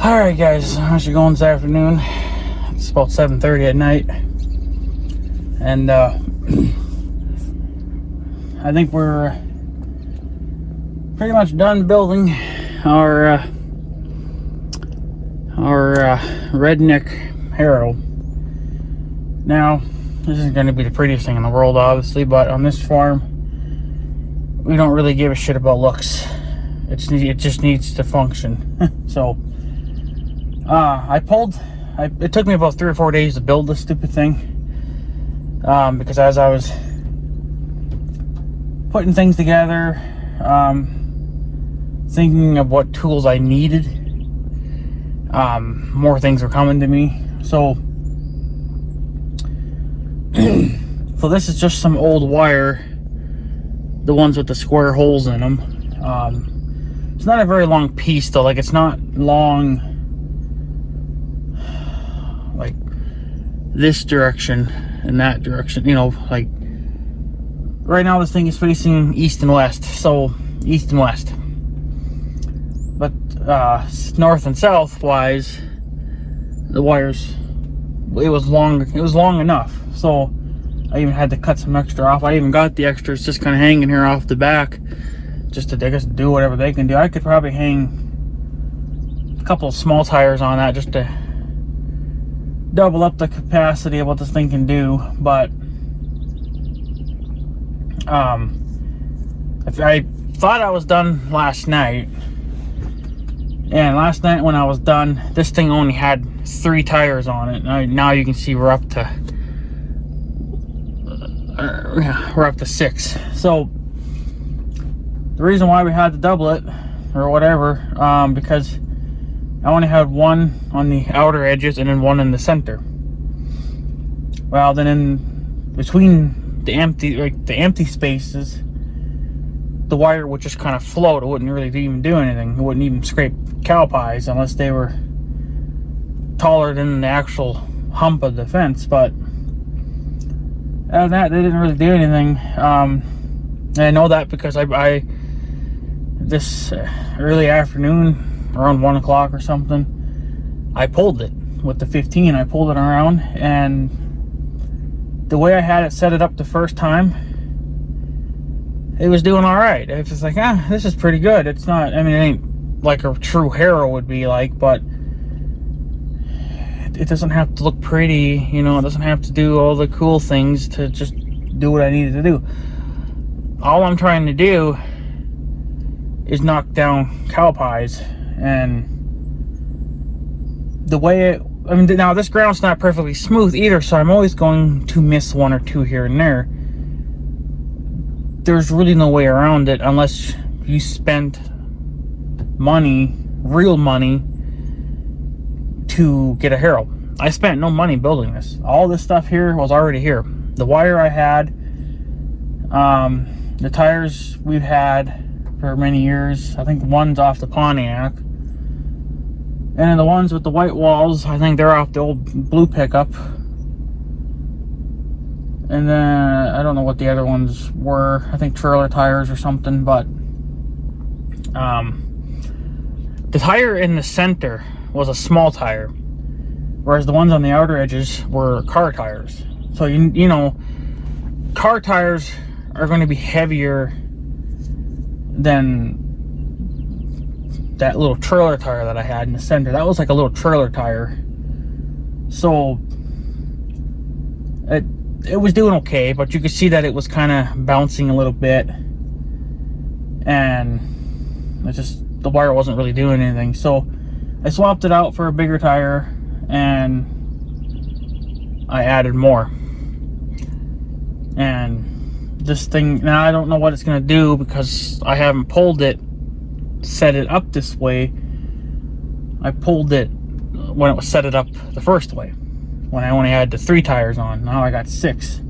Alright guys, how's it going this afternoon? It's about 7:30 at night. And I think we're pretty much done building our redneck harrow. Now, this isn't going to be the prettiest thing in the world, obviously, but on this farm, we don't really give a shit about looks. It just needs to function. So, it took me about 3 or 4 days to build this stupid thing. Because as I was putting things together, thinking of what tools I needed, more things were coming to me. So, so this is just some old wire, the ones with the square holes in them. It's not a very long piece though, like it's not long like this direction and that direction, you know, like right now this thing is facing east and west, so east and west. But north and south wise, the wires, it was long enough, so I even had to cut some extra off. I even got the extras just kind of hanging here off the back, just to, I guess, do whatever they can do. I could probably hang a couple of small tires on that just to double up the capacity of what this thing can do. But I thought I was done last night, and last night when I was done, this thing only had 3 tires on it. Now you can see we're up to 6. So the reason why we had to double it or whatever, because I only had one on the outer edges and then one in the center. Well, then in between the empty spaces, the wire would just kind of float. It wouldn't really even do anything. It wouldn't even scrape cow pies unless they were taller than the actual hump of the fence. But other than that, they didn't really do anything. And I know that because I this early afternoon, around 1 o'clock or something, I pulled it with the 15. I pulled it around, and the way I had it set it up the first time, it was doing all right. It was like, this is pretty good. It's not, I mean, it ain't like a true harrow would be like, but it doesn't have to look pretty, you know. It doesn't have to do all the cool things to just do what I needed to do. All I'm trying to do is knock down cow pies. And the way now this ground's not perfectly smooth either, so I'm always going to miss 1 or 2 here and there. There's really no way around it unless you spend money, real money, to get a harrow. I spent no money building this. All this stuff here was already here. The wire I had, the tires we've had for many years. I think one's off the Pontiac, and then the ones with the white walls, I think they're off the old blue pickup. And then I don't know what the other ones were. I think trailer tires or something. But the tire in the center was a small tire, whereas the ones on the outer edges were car tires. So you know, car tires are going to be heavier than that little trailer tire that I had in the center. That was like a little trailer tire. So it was doing okay, but you could see that it was kind of bouncing a little bit, and it just, the wire wasn't really doing anything. So I swapped it out for a bigger tire, and I added more. And this thing, now I don't know what it's going to do because I haven't pulled it, set it up this way. I pulled it when it was set it up the first way, when I only had the 3 tires on. Now I got 6.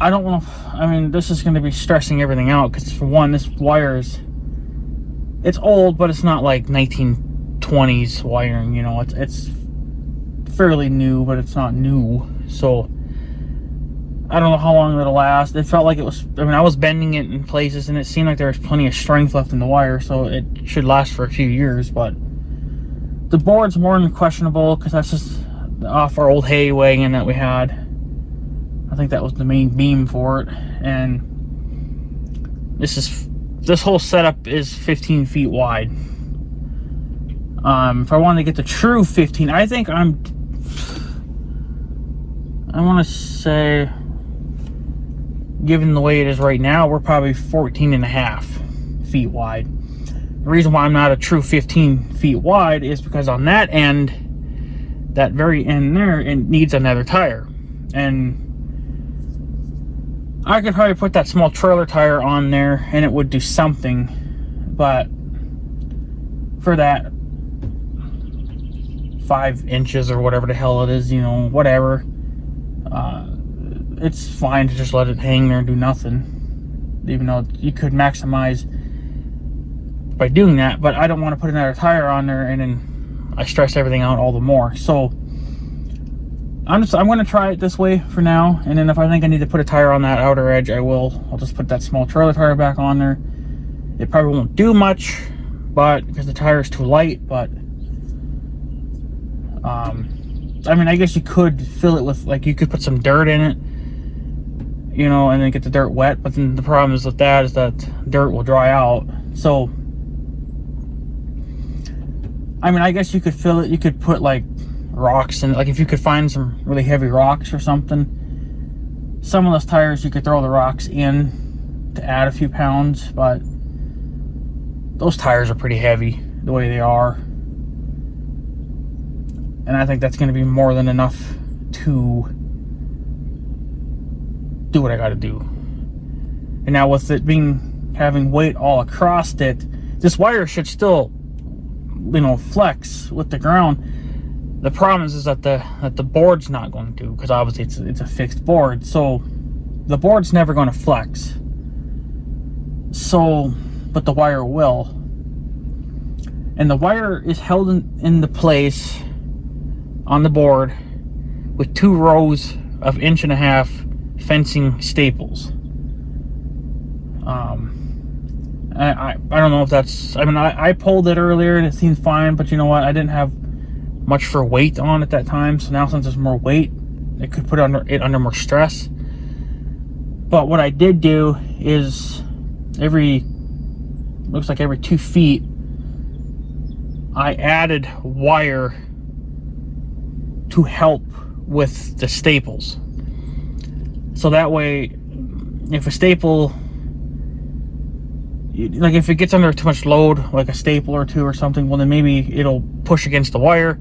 I don't want to, I mean, this is going to be stressing everything out because, for one, this wire is, it's old, but it's not like 1920s wiring, you know. It's fairly new, but it's not new. So I don't know how long it'll last. It felt like it was, I mean, I was bending it in places and it seemed like there was plenty of strength left in the wire, so it should last for a few years. But The board's more than questionable because that's just off our old hay wagon that we had. I think that was the main beam for it. And this whole setup is 15 feet wide. If I wanted to get the true 15, I think I want to say, given the way it is right now, we're probably 14 and a half feet wide. The reason why I'm not a true 15 feet wide is because on that end, that very end there, it needs another tire. And I could probably put that small trailer tire on there and it would do something. But for that 5 inches or whatever the hell it is, you know, whatever, it's fine to just let it hang there and do nothing, even though you could maximize by doing that. But I don't want to put another tire on there and then I stress everything out all the more. So I'm going to try it this way for now, and then if I think I need to put a tire on that outer edge, I'll just put that small trailer tire back on there. It probably won't do much, but because the tire is too light. But I mean, I guess you could fill it with, like, you could put some dirt in it, you know, and then get the dirt wet. But then the problem is with that is that dirt will dry out. So I mean, I guess you could fill it, you could put like rocks in it. Like if you could find some really heavy rocks or something, some of those tires you could throw the rocks in to add a few pounds, but those tires are pretty heavy the way they are. And I think that's going to be more than enough to do what I got to do. And now with it having weight all across it, this wire should still, you know, flex with the ground. The problem is that the board's not going to, because obviously it's a fixed board, so the board's never going to flex. So, but the wire will, and the wire is held into place on the board with 2 rows of 1.5-inch fencing staples. I don't know if that's, I mean, I pulled it earlier and it seemed fine, but you know what, I didn't have much for weight on at that time, so now since there's more weight, it could put it under more stress. But what I did do is looks like every 2 feet I added wire to help with the staples. So that way, if a staple, like if it gets under too much load, like a staple or 2 or something, well then maybe it'll push against the wire,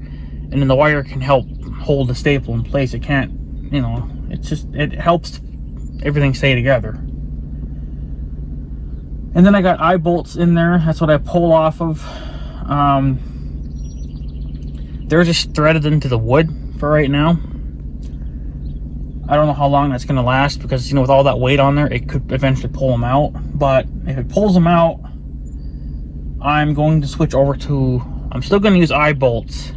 and then the wire can help hold the staple in place. It can't, you know, it helps everything stay together. And then I got eye bolts in there. That's what I pull off of. They're just threaded into the wood for right now. I don't know how long that's going to last, because, you know, with all that weight on there, it could eventually pull them out. But if it pulls them out, I'm going to switch over to, I'm still going to use eye bolts,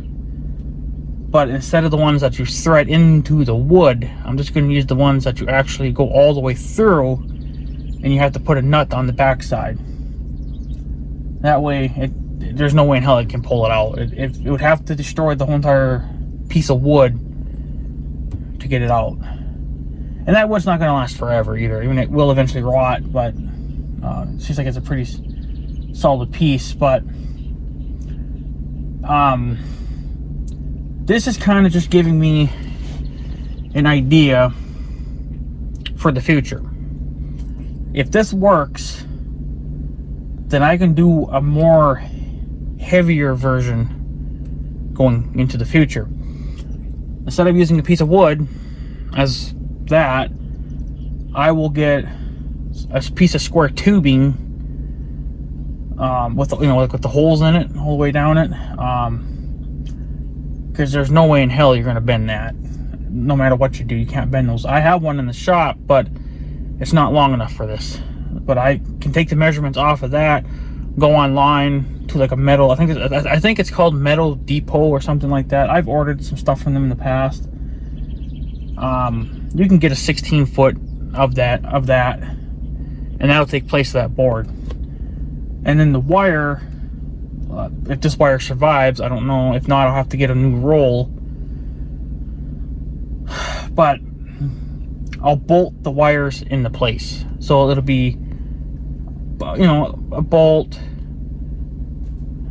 but instead of the ones that you thread into the wood, I'm just going to use the ones that you actually go all the way through, and you have to put a nut on the back side. That way, there's no way in hell it can pull it out. It would have to destroy the whole entire piece of wood to get it out. And that wood's not going to last forever either. I mean, it will eventually rot, but it seems like it's a pretty solid piece. But this is kind of just giving me an idea for the future. If this works, then I can do a more heavier version going into the future. Instead of using a piece of wood as that, I will get a piece of square tubing with the, you know, like with the holes in it all the way down it, because there's no way in hell you're going to bend that. No matter what you do, you can't bend those. I have one in the shop, but it's not long enough for this. But I can take the measurements off of that, go online to like a metal, I think it's called Metal Depot or something like that. I've ordered some stuff from them in the past. You can get a 16-foot of that, and that'll take place of that board. And then the wire, if this wire survives, I don't know. If not, I'll have to get a new roll. But I'll bolt the wires into place. So it'll be, you know, a bolt,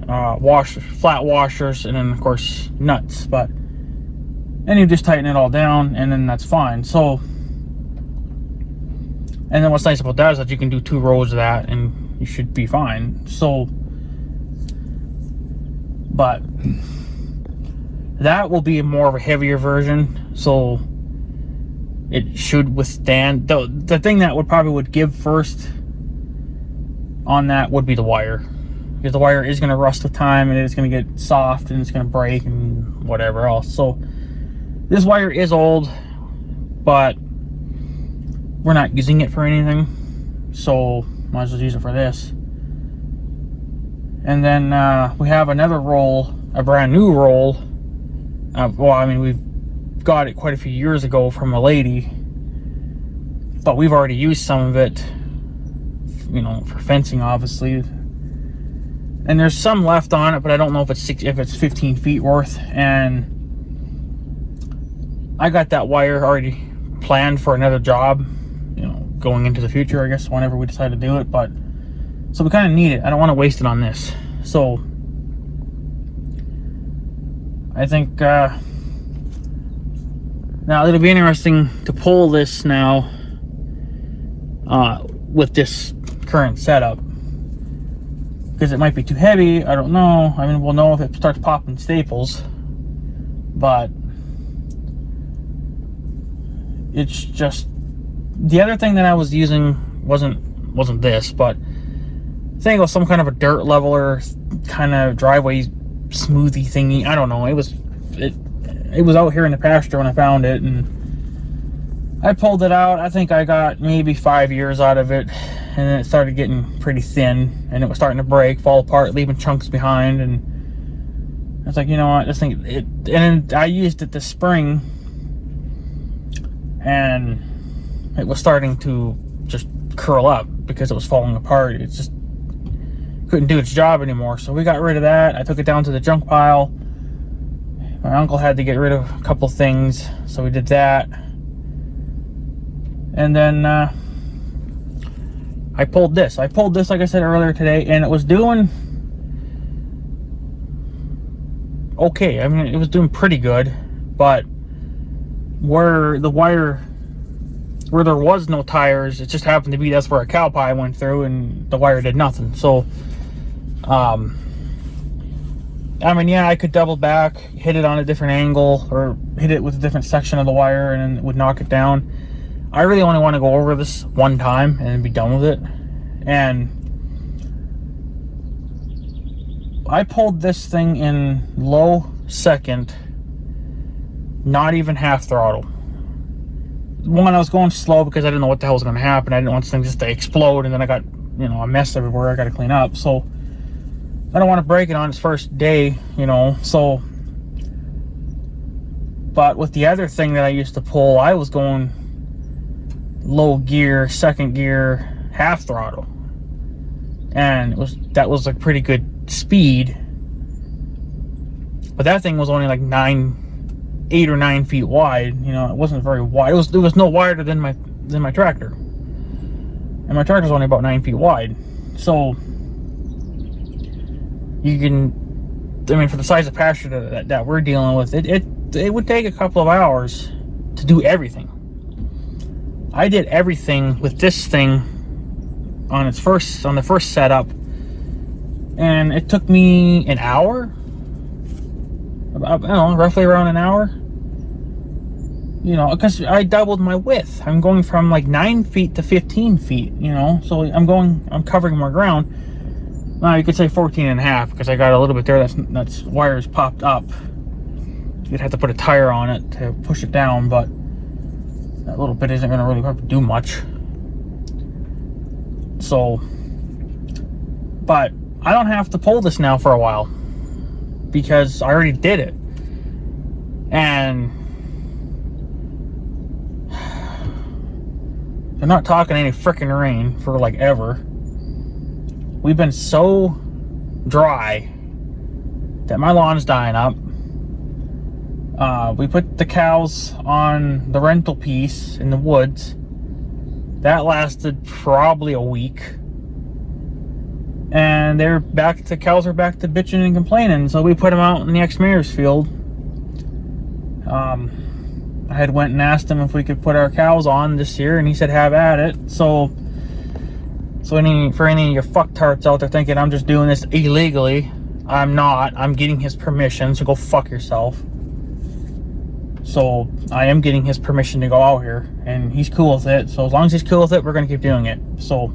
flat washers, and then of course nuts. But and you just tighten it all down, and then that's fine. So, and then what's nice about that is that you can do 2 rows of that, and you should be fine. So, but that will be more of a heavier version, so it should withstand. The thing that would give first on that would be the wire, because the wire is going to rust with time, and it's going to get soft, and it's going to break, and whatever else. So this wire is old, but we're not using it for anything, so might as well use it for this. And then we have another roll, a brand new roll. Well, I mean, we've got it quite a few years ago from a lady, but we've already used some of it, you know, for fencing, obviously. And there's some left on it, but I don't know if it's 15 feet worth. And I got that wire already planned for another job, you know, going into the future, I guess, whenever we decide to do it. But so we kind of need it. I don't want to waste it on this. So I think now it'll be interesting to pull this now with this current setup, because it might be too heavy. I don't know. I mean, we'll know if it starts popping staples, but it's just, the other thing that I was using wasn't this, but I think it was some kind of a dirt leveler, kind of driveway smoothie thingy. I don't know. It was out here in the pasture when I found it, and I pulled it out. I think I got maybe 5 years out of it, and then it started getting pretty thin, and it was starting to break, fall apart, leaving chunks behind. And I was like, you know what, this thing, and then I used it this spring, and it was starting to just curl up because it was falling apart. It just couldn't do its job anymore. So we got rid of that. I took it down to the junk pile. My uncle had to get rid of a couple things, so we did that. And then I pulled this. Like I said earlier today, and it was doing okay. I mean, it was doing pretty good, but where the wire, where there was no tires, it just happened to be that's where a cow pie went through, and the wire did nothing. So I mean, yeah, I could double back, hit it on a different angle, or hit it with a different section of the wire, and then it would knock it down. I really only want to go over this one time and then be done with it. And I pulled this thing in low second, not even half throttle. One, I was going slow because I didn't know what the hell was going to happen. I didn't want this thing just to explode, and then I got, you know, a mess everywhere I got to clean up. So I don't want to break it on its first day, you know. So, but with the other thing that I used to pull, I was going low gear, second gear, half throttle, and that was like pretty good speed. But that thing was only like 8 or 9 feet wide. You know, it wasn't very wide. It was no wider than my tractor, and my tractor's only about 9 feet wide. So you can, I mean, for the size of pasture that we're dealing with, it would take a couple of hours to do everything. I did everything with this thing on the first setup, and it took me an hour, about, I don't know, roughly around an hour. You know, because I doubled my width. I'm going from like 9 feet to 15 feet, you know, so I'm covering more ground. Now you could say 14 and a half, because I got a little bit there that's wires popped up. You'd have to put a tire on it to push it down, but that little bit isn't going to really have to do much. So, but I don't have to pull this now for a while, because I already did it. And they're not talking any freaking rain for like ever. We've been so dry that my lawn's dying up. We put the cows on the rental piece in the woods. That lasted probably a week. And the cows are back to bitching and complaining. So we put them out in the ex-mayor's field. I had went and asked him if we could put our cows on this year, and he said have at it. So for any of your fucktards out there thinking I'm just doing this illegally, I'm not. I'm getting his permission, so go fuck yourself. So I am getting his permission to go out here, and he's cool with it. So as long as he's cool with it, we're gonna keep doing it. So,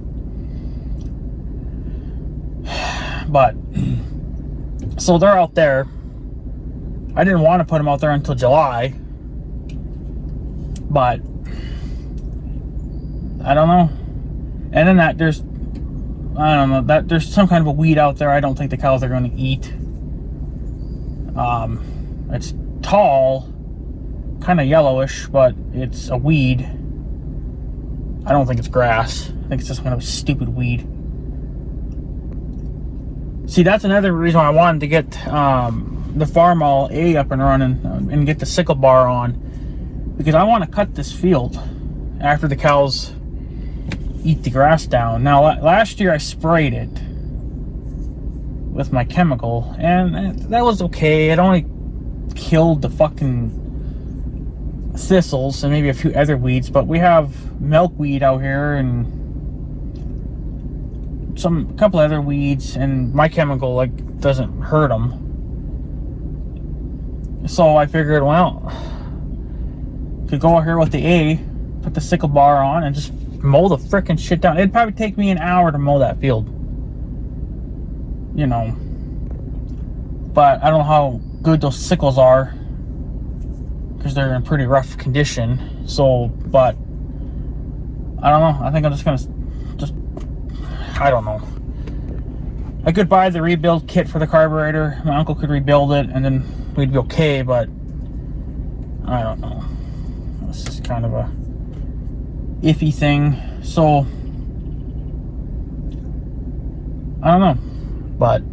so they're out there. I didn't want to put them out there until July, but I don't know. And then there's some kind of a weed out there. I don't think the cows are going to eat. It's tall, kind of yellowish, but it's a weed. I don't think it's grass. I think it's just kind of a stupid weed. See, that's another reason why I wanted to get the farm all A up and running and get the sickle bar on, because I want to cut this field after the cows eat the grass down. Now, last year I sprayed it with my chemical, and that was okay. It only killed the fucking thistles and maybe a few other weeds, but we have milkweed out here and a couple other weeds, and my chemical doesn't hurt them. So I figured, well, could go out here with the A, put the sickle bar on, and just mow the frickin' shit down. It'd probably take me an hour to mow that field, you know. But I don't know how good those sickles are, because they're in pretty rough condition. So, but I don't know. I think I'm just gonna I don't know. I could buy the rebuild kit for the carburetor. My uncle could rebuild it, and then we'd be okay, but I don't know. This is kind of a iffy thing. So I don't know. But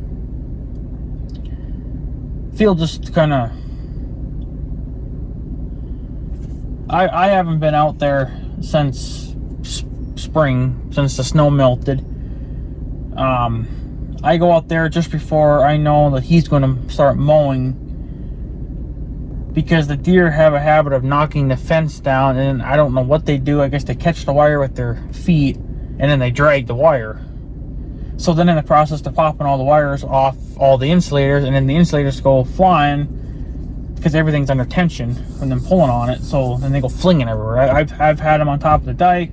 feel just kind of, I haven't been out there since spring, since the snow melted. I go out there just before I know that he's going to start mowing, because the deer have a habit of knocking the fence down, and I don't know what they do. I guess they catch the wire with their feet and then they drag the wire. So then in the process they're popping all the wires off all the insulators, and then the insulators go flying because everything's under tension from them pulling on it. So then they go flinging everywhere. I've had them on top of the dike.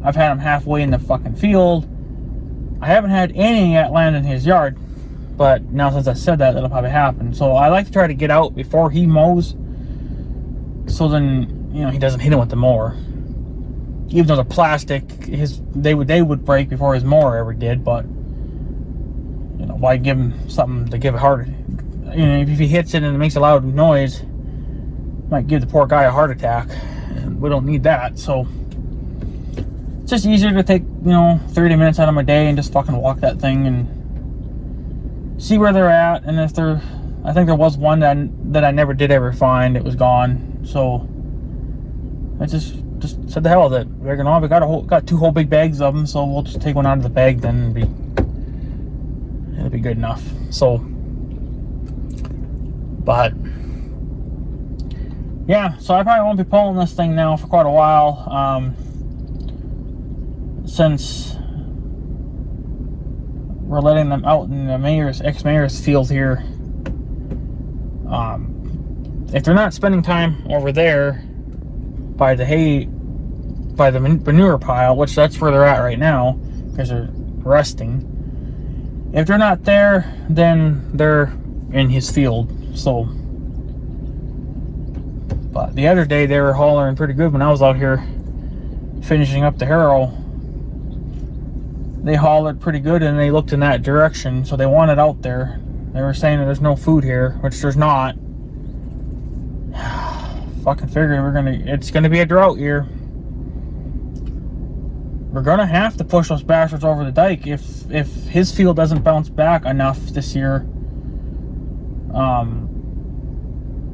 I've had them halfway in the fucking field. I haven't had any yet land in his yard, but now since I said that, that'll probably happen. So I like to try to get out before he mows, so then, you know, he doesn't hit him with the mower. Even though the plastic, they would break before his mower ever did. But you know, why give him something to give a heart? You know, if he hits it and it makes a loud noise, it might give the poor guy a heart attack, and we don't need that. So it's just easier to take, 30 minutes out of my day and just fucking walk that thing and see where they're at. And if they're, I think there was one that I never did ever find. It was gone. So I just said the hell with it. We got two whole big bags of them, so we'll just take one out of the bag then, and it'll be good enough. So, but yeah, so I probably won't be pulling this thing now for quite a while, since we're letting them out in the ex-mayor's field here. If they're not spending time over there by the manure pile, which that's where they're at right now because they're resting. If they're not there, then they're in his field. So, but the other day they were hollering pretty good when I was out here finishing up the harrow. They hollered pretty good and they looked in that direction, so they wanted out there. They were saying that there's no food here, which there's not. Fucking figured it's gonna be a drought year. We're gonna have to push those bastards over the dike if his field doesn't bounce back enough this year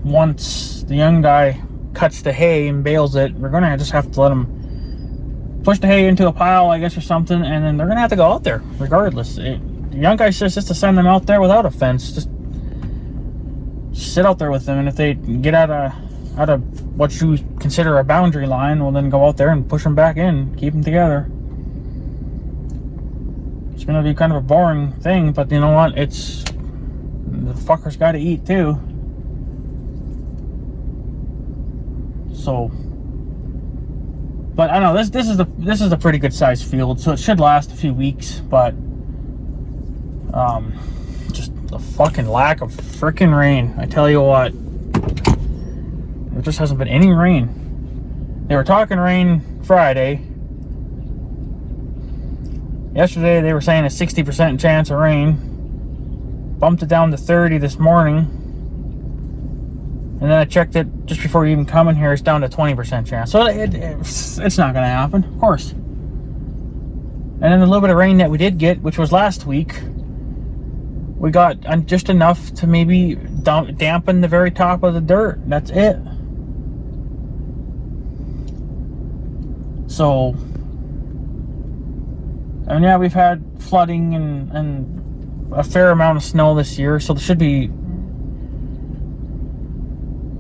once the young guy cuts the hay and bales it, we're gonna just have to let him push the hay into a pile, I guess, or something, and then they're gonna have to go out there regardless. The young guy says just to send them out there without a fence, just sit out there with them, and if they get out of what you consider a boundary line, well, then go out there and push them back in, keep them together. It's gonna be kind of a boring thing, but you know what? It's the fuckers got to eat too. So, but I know this is a pretty good sized field, so it should last a few weeks. But just the fucking lack of freaking rain. I tell you what, there just hasn't been any rain. They were talking rain Friday. Yesterday they were saying a 60% chance of rain. Bumped it down to 30 this morning. And then I checked it just before you even coming here. It's down to 20% chance. So it's not going to happen, of course. And then the little bit of rain that we did get, which was last week, we got just enough to maybe dampen the very top of the dirt. That's it. So, I mean, yeah, we've had flooding and a fair amount of snow this year, so there should be,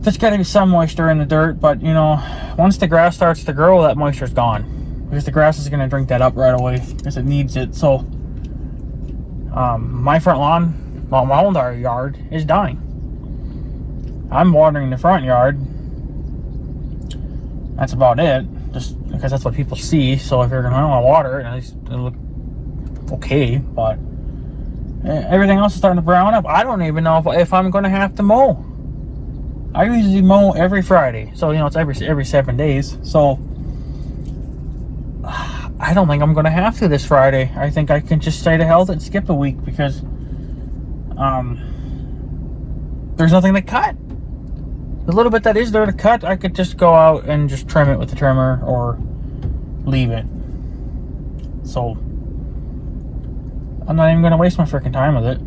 there's got to be some moisture in the dirt, but you know, once the grass starts to grow, that moisture's gone, because the grass is going to drink that up right away because it needs it. So my front lawn, well, my whole entire yard is dying. I'm watering the front yard. That's about it, just because that's what people see. So if you're going to want to water it, at least it'll look okay, but everything else is starting to brown up. I don't even know if I'm going to have to mow. I usually mow every Friday, so you know it's every 7 days. So I don't think I'm going to have to this Friday. I think I can just say to hell and skip a week, because there's nothing to cut. The little bit that is there to cut, I could just go out and just trim it with the trimmer or leave it. So I'm not even going to waste my freaking time with it.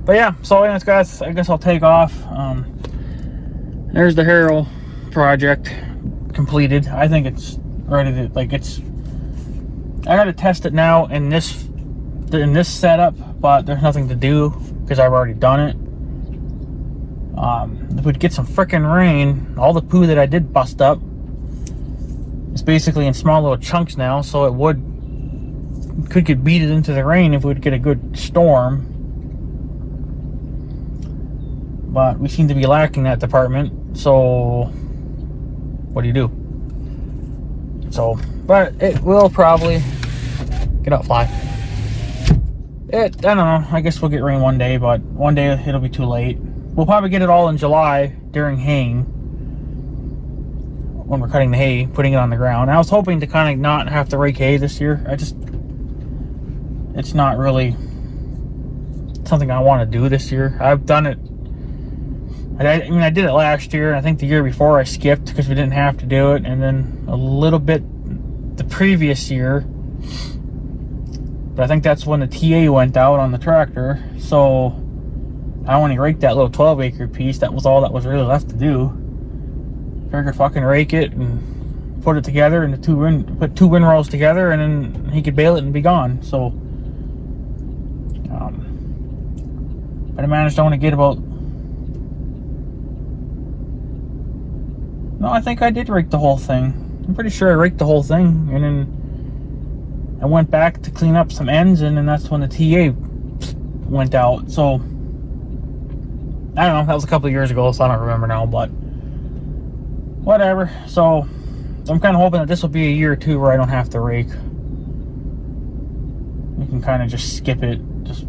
But yeah, so anyways, guys, I guess I'll take off. There's the harrow project completed. I think it's ready to, like, it's, I gotta test it now in this setup, but there's nothing to do because I've already done it. If we'd get some freaking rain, all the poo that I did bust up is basically in small little chunks now, so it could get beaten into the rain if we'd get a good storm. But we seem to be lacking that department, so what do you do? So, but it will probably get out, fly. I don't know, I guess we'll get rain one day, but one day it'll be too late. We'll probably get it all in July during haying, when we're cutting the hay, putting it on the ground. I was hoping to kind of not have to rake hay this year. It's not really something I want to do this year. I've done it. I mean, I did it last year, and I think the year before I skipped because we didn't have to do it, and then a little bit the previous year. But I think that's when the TA went out on the tractor, so I only raked that little 12-acre piece. That was all that was really left to do. Figured fucking rake it and put it together into put two windrows together, and then he could bale it and be gone. So, but I managed to only get about. No, I think I did rake the whole thing. I'm pretty sure I raked the whole thing, and then I went back to clean up some ends, and then that's when the TA went out. So I don't know, that was a couple of years ago, so I don't remember now, but whatever. So I'm kind of hoping that this will be a year or two where I don't have to rake. We can kind of just skip it. Just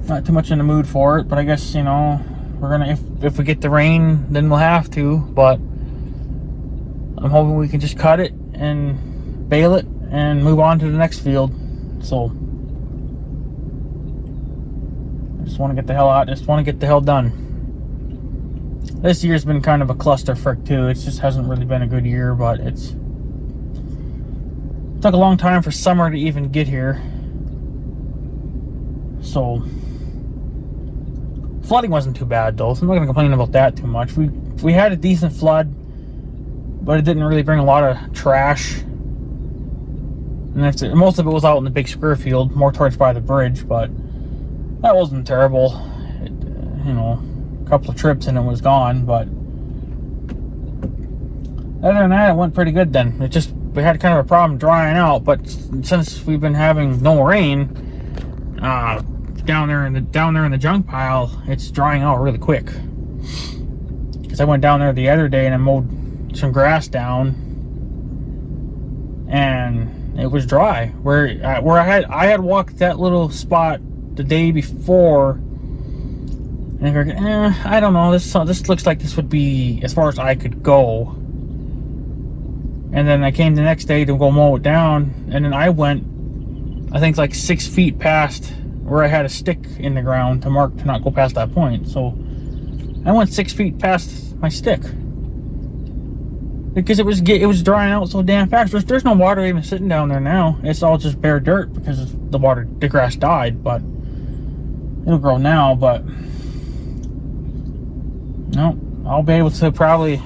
not too much in the mood for it, but I guess, you know, we're gonna, if we get the rain, then we'll have to. But I'm hoping we can just cut it and bale it and move on to the next field. So I just want to get the hell out. Just want to get the hell done. This year's been kind of a clusterfuck too. It just hasn't really been a good year, but it took a long time for summer to even get here. So flooding wasn't too bad though, so I'm not gonna complain about that too much. We had a decent flood, but it didn't really bring a lot of trash. And most of it was out in the big square field, more towards by the bridge, but that wasn't terrible. You know, a couple of trips and it was gone, but other than that, it went pretty good then. We had kind of a problem drying out, but since we've been having no rain, down there in the junk pile, it's drying out really quick. Because I went down there the other day and I mowed some grass down, and it was dry. Where I had walked that little spot the day before, and I figured, I don't know. This looks like this would be as far as I could go. And then I came the next day to go mow it down, and then I went, I think, like 6 feet past where I had a stick in the ground to mark to not go past that point. So I went 6 feet past my stick because it was drying out so damn fast. There's no water even sitting down there now. It's all just bare dirt because the grass died, but it'll grow now. But no, I'll be able to probably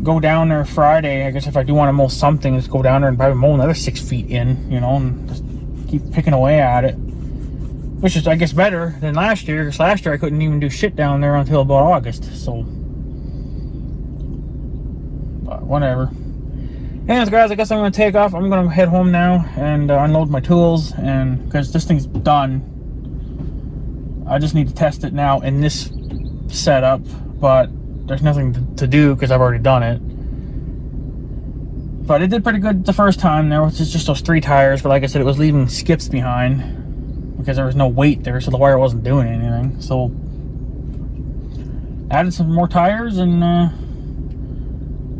go down there Friday. I guess if I do want to mow something, just go down there and probably mow another 6 feet in, you know, and just keep picking away at it, which is, I guess, better than last year, because last year I couldn't even do shit down there until about August. So, but whatever. Anyways, guys, I guess I'm gonna take off. I'm gonna head home now and unload my tools, and because this thing's done, I just need to test it now in this setup, but there's nothing to do because I've already done it. But it did pretty good the first time. There was just those 3 tires, but like I said, it was leaving skips behind because there was no weight there, so the wire wasn't doing anything. So added some more tires, and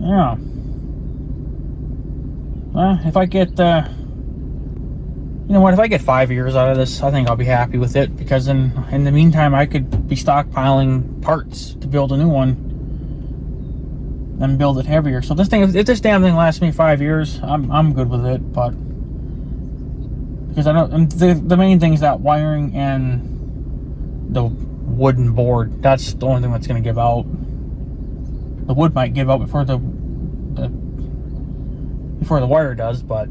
yeah. Well, if I get you know what, if I get 5 years out of this, I think I'll be happy with it, because in the meantime I could be stockpiling parts to build a new one and build it heavier. So this thing, if this damn thing lasts me 5 years, I'm good with it. But because I don't, the main thing is that wiring and the wooden board. That's the only thing that's going to give out. The wood might give out before the wire does, but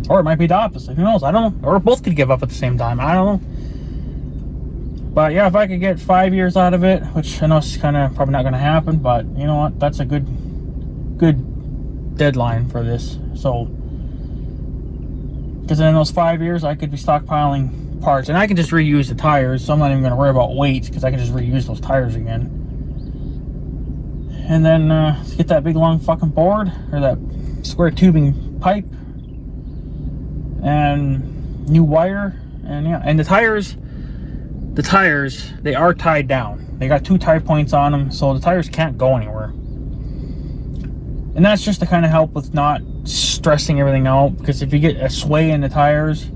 or it might be the opposite. Who knows? I don't know. Or both could give up at the same time. I don't know. But yeah, if I could get 5 years out of it, which I know is kind of probably not going to happen, but you know what? That's a good deadline for this. So, because in those 5 years, I could be stockpiling parts, and I can just reuse the tires. So I'm not even going to worry about weight, because I can just reuse those tires again. And then get that big long fucking board, or that square tubing pipe, and new wire, and yeah, and the tires, they are tied down. They got 2 tie points on them, so the tires can't go anywhere. And that's just to kind of help with not stressing everything out, because if you get a sway in the tires,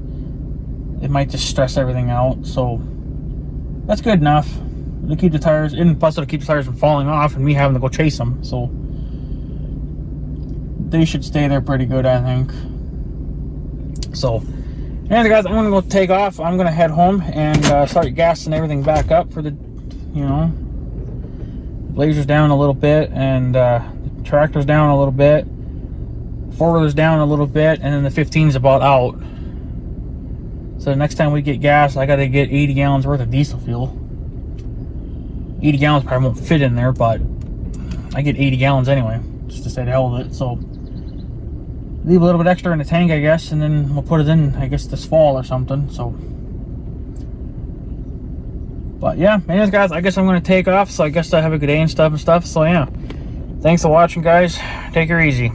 it might just stress everything out. So that's good enough to keep the tires in, plus it'll keep the tires from falling off and me having to go chase them. So they should stay there pretty good, I think. So anyway, guys, I'm gonna go take off. I'm gonna head home and start gassing everything back up for the, you know, blazer's down a little bit, and the tractor's down a little bit, 4-wheeler's down a little bit, and then the 15's about out. So the next time we get gas, I gotta get 80 gallons worth of diesel fuel. 80 gallons probably won't fit in there, but I get 80 gallons anyway, just to say the hell of it. So leave a little bit extra in the tank, I guess, and then we'll put it in, I guess, this fall or something. So, but yeah, anyways, guys, I guess I'm going to take off. So I guess I have a good day and stuff. So yeah, thanks for watching, guys. Take her easy.